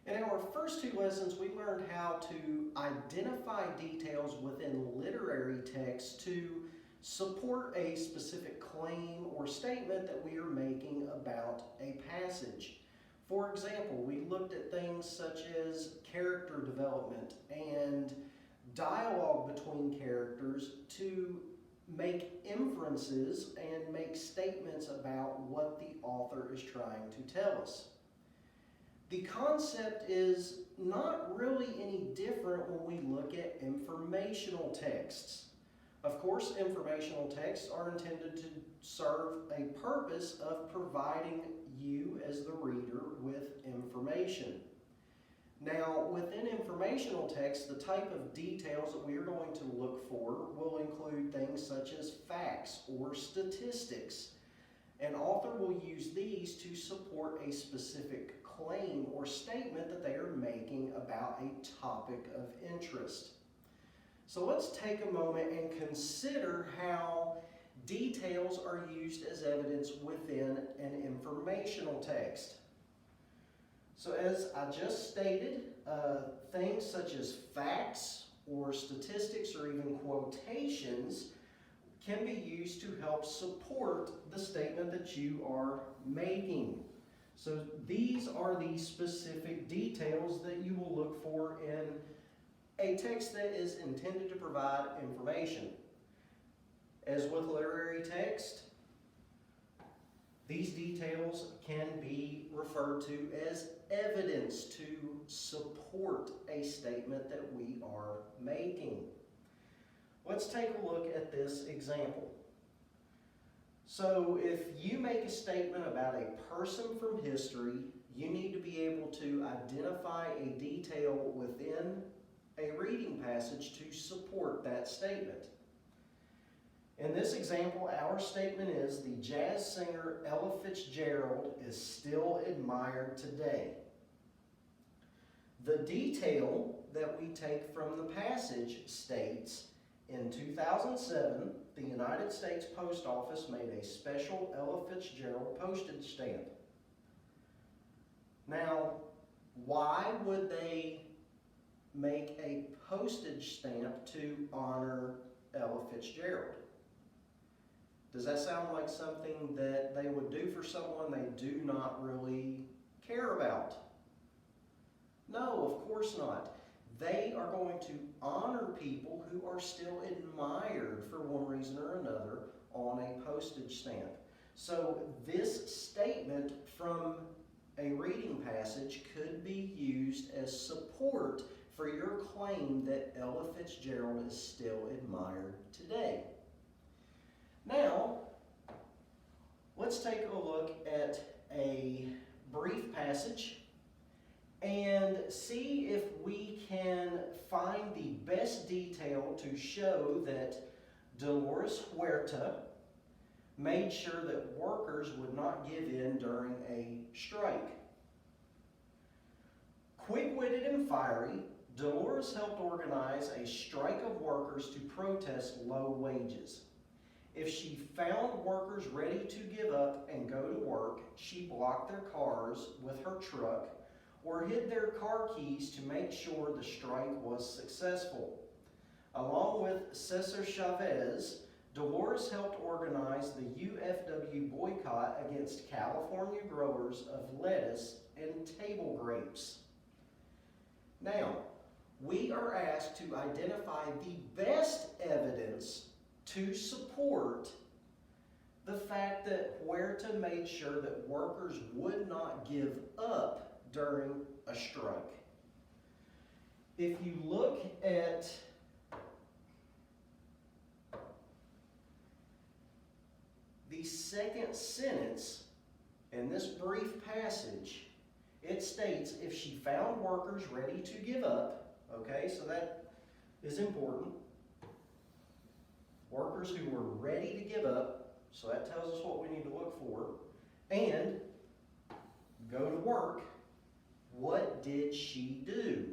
In our first two lessons, we learned how to identify details within literary text to support a specific claim or statement that we are making about a passage. For example, we looked at things such as character development and dialogue between characters to make inferences and make statements about what the author is trying to tell us. The concept is not really any different when we look at informational texts. Of course, informational texts are intended to serve a purpose of providing you as the reader with information. Now, within informational text, the type of details that we are going to look for will include things such as facts or statistics. An author will use these to support a specific claim or statement that they are making about a topic of interest. So let's take a moment and consider how details are used as evidence within an informational text. So as I just stated, things such as facts or statistics or even quotations can be used to help support the statement that you are making. So these are the specific details that you will look for in a text that is intended to provide information. As with literary text, these details can be referred to as evidence to support a statement that we are making. Let's take a look at this example. So if you make a statement about a person from history, you need to be able to identify a detail within a reading passage to support that statement. In this example, our statement is the jazz singer Ella Fitzgerald is still admired today. The detail that we take from the passage states, in 2007, the United States Post Office made a special Ella Fitzgerald postage stamp. Now, why would they make a postage stamp to honor Ella Fitzgerald? Does that sound like something that they would do for someone they do not really care about? No, of course not. They are going to honor people who are still admired for one reason or another on a postage stamp. So this statement from a reading passage could be used as support for your claim that Ella Fitzgerald is still admired today. Now, let's take a look at a brief passage and see if we can find the best detail to show that Dolores Huerta made sure that workers would not give in during a strike. Quick-witted and fiery, Dolores helped organize a strike of workers to protest low wages. If she found workers ready to give up and go to work, she blocked their cars with her truck or hid their car keys to make sure the strike was successful. Along with Cesar Chavez, Dolores helped organize the UFW boycott against California growers of lettuce and table grapes. Now, we are asked to identify the best evidence to support the fact that Huerta made sure that workers would not give up during a strike. If you look at the second sentence in this brief passage, it states if she found workers ready to give up, okay, so that is important. Workers who were ready to give up, so that tells us what we need to look for, and go to work. What did she do?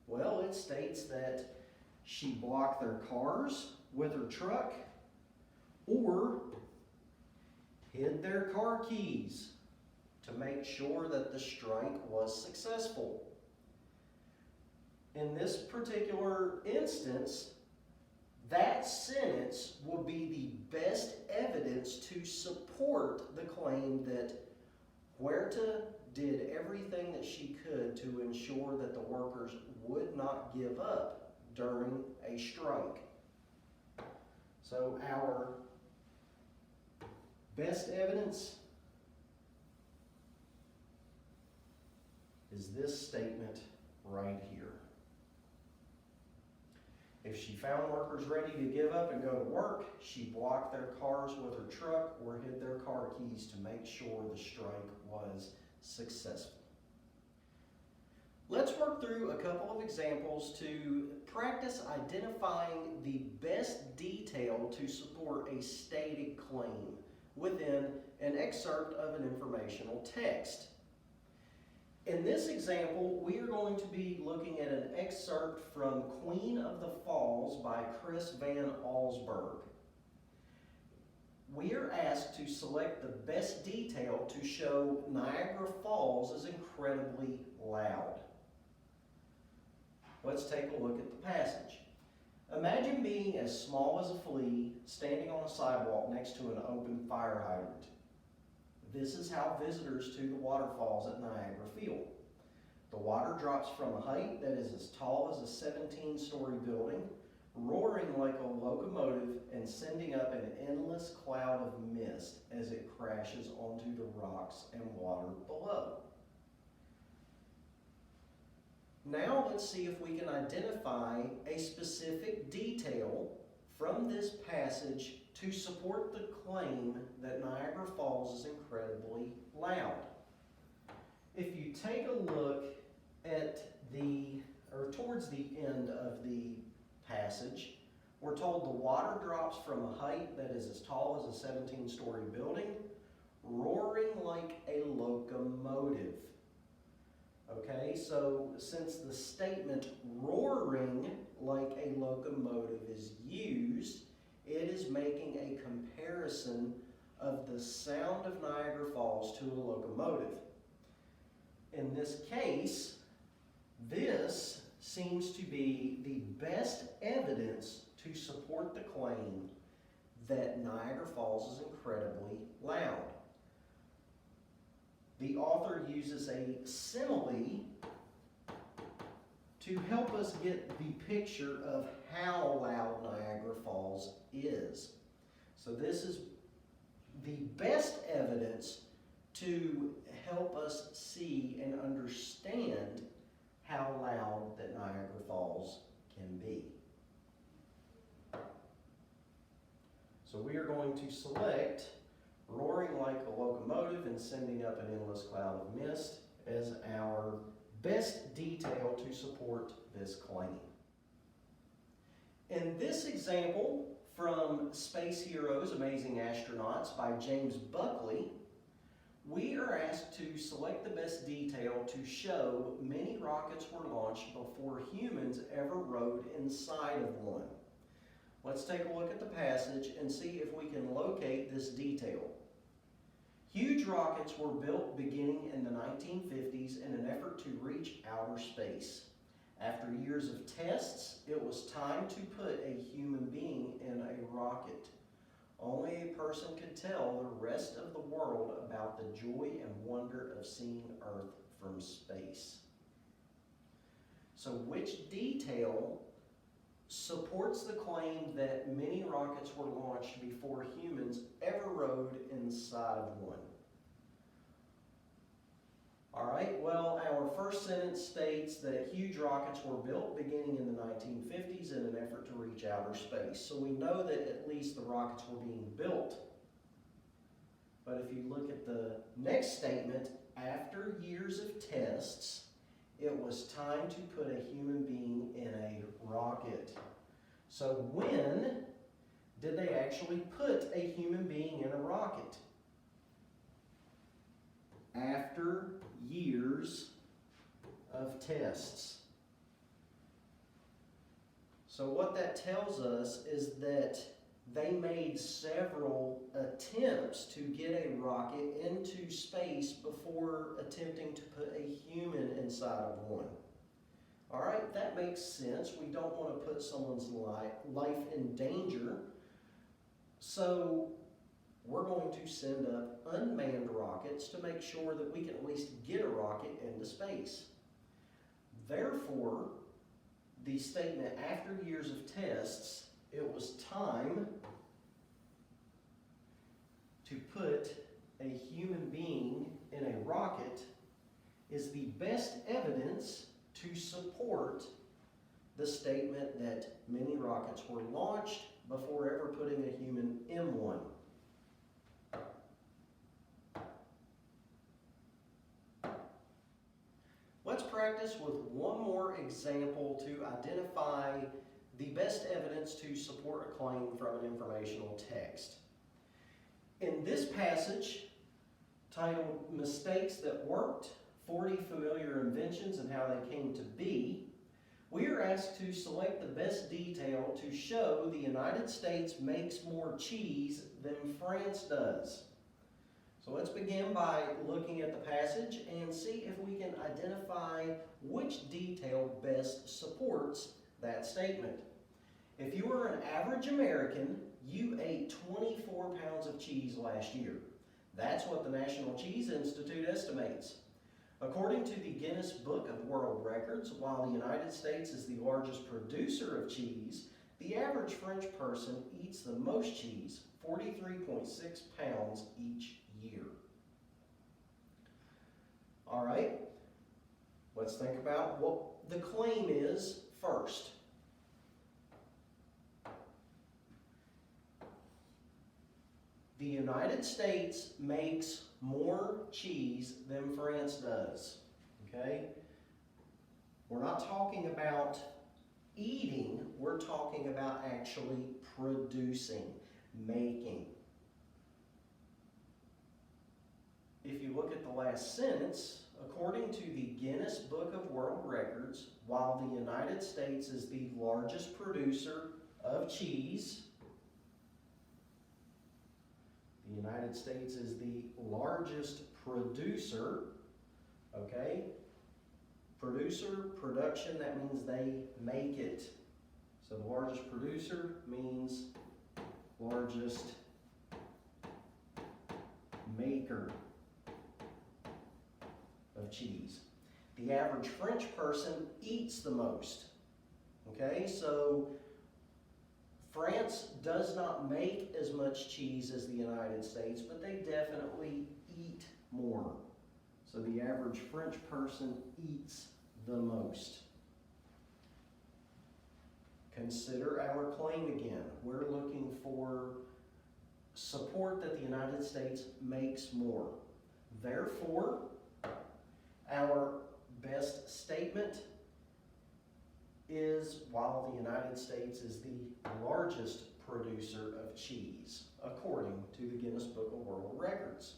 Well, it states that she blocked their cars with her truck or hid their car keys. to make sure that the strike was successful. In this particular instance, that sentence will be the best evidence to support the claim that Huerta did everything that she could to ensure that the workers would not give up during a strike. So our best evidence is this statement right here. If she found workers ready to give up and go to work, she blocked their cars with her truck or hid their car keys to make sure the strike was successful. Let's work through a couple of examples to practice identifying the best detail to support a stated claim within an excerpt of an informational text. In this example, we are going to be looking at an excerpt from Queen of the Falls by Chris Van Allsburg. We are asked to select the best detail to show Niagara Falls is incredibly loud. Let's take a look at the passage. Imagine being as small as a flea standing on a sidewalk next to an open fire hydrant. This is how visitors to the waterfalls at Niagara feel. The water drops from a height that is as tall as a 17-story building, roaring like a locomotive and sending up an endless cloud of mist as it crashes onto the rocks and water below. Now let's see if we can identify a specific detail from this passage to support the claim that Niagara Falls is incredibly loud. If you take a look at towards the end of the passage, we're told the water drops from a height that is as tall as a 17-story building, roaring like a locomotive. Okay, so since the statement roaring like a locomotive is used, it is making a comparison of the sound of Niagara Falls to a locomotive. In this case, this seems to be the best evidence to support the claim that Niagara Falls is incredibly loud. The author uses a simile to help us get the picture of how loud Niagara Falls is. So this is the best evidence to help us see and understand how loud that Niagara Falls can be. So we are going to select roaring like a locomotive and sending up an endless cloud of mist as our best detail to support this claim. In this example from Space Heroes, Amazing Astronauts by James Buckley, we are asked to select the best detail to show many rockets were launched before humans ever rode inside of one. Let's take a look at the passage and see if we can locate this detail. Huge rockets were built beginning in the 1950s in an effort to reach outer space. After years of tests, it was time to put a human being in a rocket. Only a person could tell the rest of the world about the joy and wonder of seeing Earth from space. So which detail supports the claim that many rockets were launched before humans ever rode inside of one? All right, well, our first sentence states that huge rockets were built beginning in the 1950s in an effort to reach outer space. So we know that at least the rockets were being built. But if you look at the next statement, after years of tests, it was time to put a human being in a rocket. So when did they actually put a human being in a rocket? After years of tests. So what that tells us is that they made several attempts to get a rocket into space before attempting to put a human inside of one. All right, that makes sense. We don't want to put someone's life in danger. So we're going to send up unmanned rockets to make sure that we can at least get a rocket into space. Therefore, the statement, after years of tests, it was time to put a human being in a rocket, is the best evidence to support the statement that many rockets were launched before ever putting a human in one. Let's practice with one more example to identify the best evidence to support a claim from an informational text. In this passage, titled Mistakes That Worked, 40 Familiar Inventions and How They Came to Be, we are asked to select the best detail to show the United States makes more cheese than France does. So let's begin by looking at the passage and see if we can identify which detail best supports that statement. If you are an average American, you ate 24 pounds of cheese last year. That's what the National Cheese Institute estimates. According to the Guinness Book of World Records, while the United States is the largest producer of cheese, the average French person eats the most cheese, 43.6 pounds each year. All right, let's think about what the claim is first. The United States makes more cheese than France does, okay? We're not talking about eating, we're talking about actually producing, making. If you look at the last sentence, according to the Guinness Book of World Records, while the United States is the largest producer of cheese, the United States is the largest producer, okay? Producer, production, that means they make it. So the largest producer means largest maker of cheese. The average French person eats the most, okay? So France does not make as much cheese as the United States, but they definitely eat more. So the average French person eats the most. Consider our claim again. We're looking for support that the United States makes more. Therefore, our best statement is, while the United States is the largest producer of cheese, according to the Guinness Book of World Records.